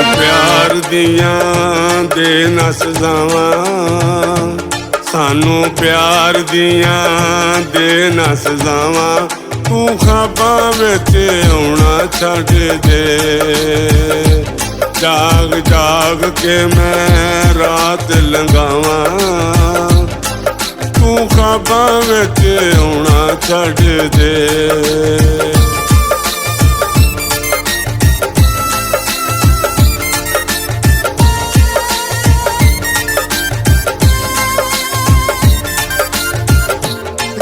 प्यार दियां दे ना सज़ावां, सानू प्यार दियां दे ना सज़ावां। तू ख्वाबां विच आउणा छड्ड दे, जाग जाग के मैं रात लंघावां। तू ख्वाबां विच आउणा छड्ड दे।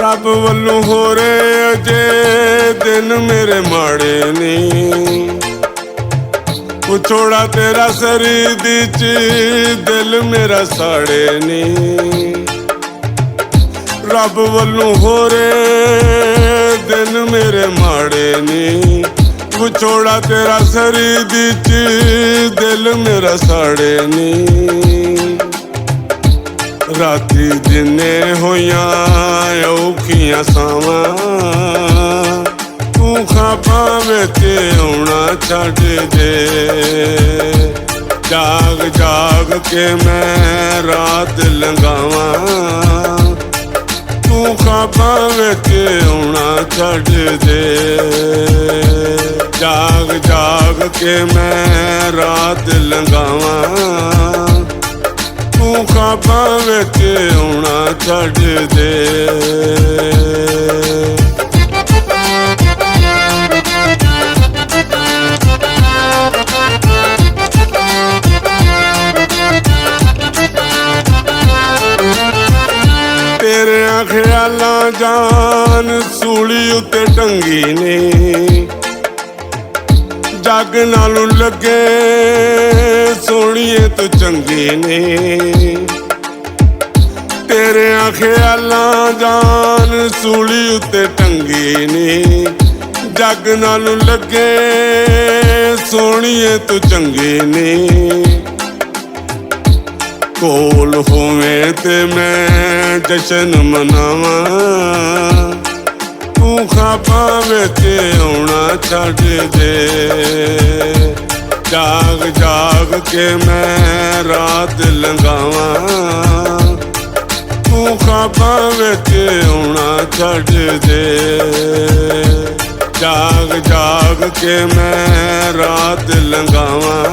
रब वल्लों हो रहे अजे दिन मेरे माड़े नी, थोड़ा तेरा सरीदी च दिल मेरा साड़े नी। रब वल्लों हो रहे दिन मेरे माड़े नी, थोड़ा तेरा सरीदी च दिल मेरा साड़े नी। राती दिने होइयां औखियां सावां, तू ख्वाबां विच आउणा छड्ड दे, जाग जाग के मैं रात लंघावां। तू ख्वाबां विच आउणा छड्ड दे, जाग जाग के मैं रात लंघावां। तू ख्वाबां विच आउणा छड्ड दे। तेरियां ख्यालां जान सूली उत्ते टंगी ने, जग नालों लगे सोहणीए तू चंगी ने। तेरियां ख्यालां जान सूली उत्ते टंगी ने, जग नालों लगे सोहणीए तू चंगी ने। कोल होवें ते मैं जशन मनावां, तू ख्वाबां विच आउणा छड्ड दे, जाग जाग के मैं रात लंघावां। तू ख्वाबां विच आउणा छड्ड दे, जाग जाग के मैं रात लंघावां।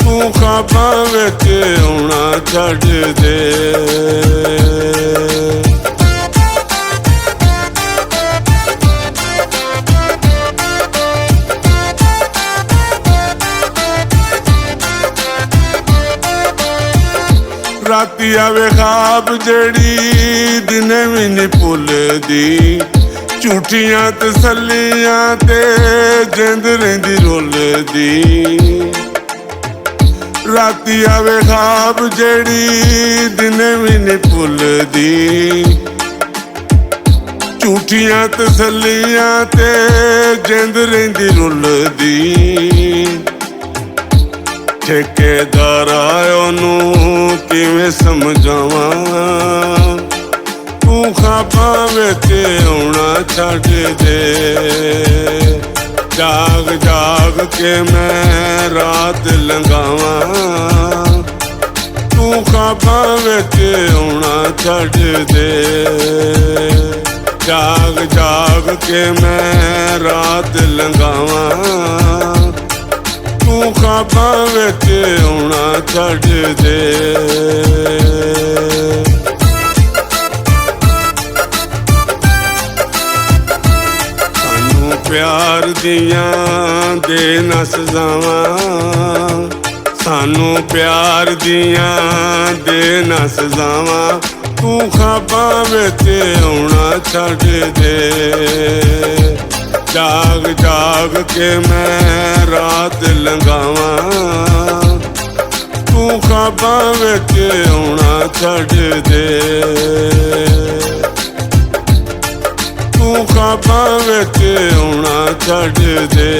तू ख्वाबां विच आउणा छड्ड दे। राती आवे ख्वाब जेड़ी दिने भी नहीं भुलदी, झूठियां तसल्लियां ते जिंद रहिंदी रुलदी। राती आवे ख्वाब जेड़ी दिने भी नहीं भुलदी, झूठियां तसल्लियां ते जिंद रहिंदी रुलदी। ठेकेदारा ओनू किवें समझावां, तू ख्वाबां विच आउणा छड्ड दे, जाग जाग के मैं रात लंघावां। तू ख्वाबां विच आउणा छड्ड दे, जाग जाग के मैं रात लंघावां। तू ख्वाबां विच आउणा छड्ड दे। सानू प्यार दियां दे ना सज़ावां, सानू प्यार दियां दे ना सज़ावां। तू ख्वाबां विच आउणा छड्ड दे, जाग जाग के मैं रात लंघावां। तू ख्वाबां विच आउणा छड्ड दे, तू ख्वाबां विच आउणा छड्ड दे।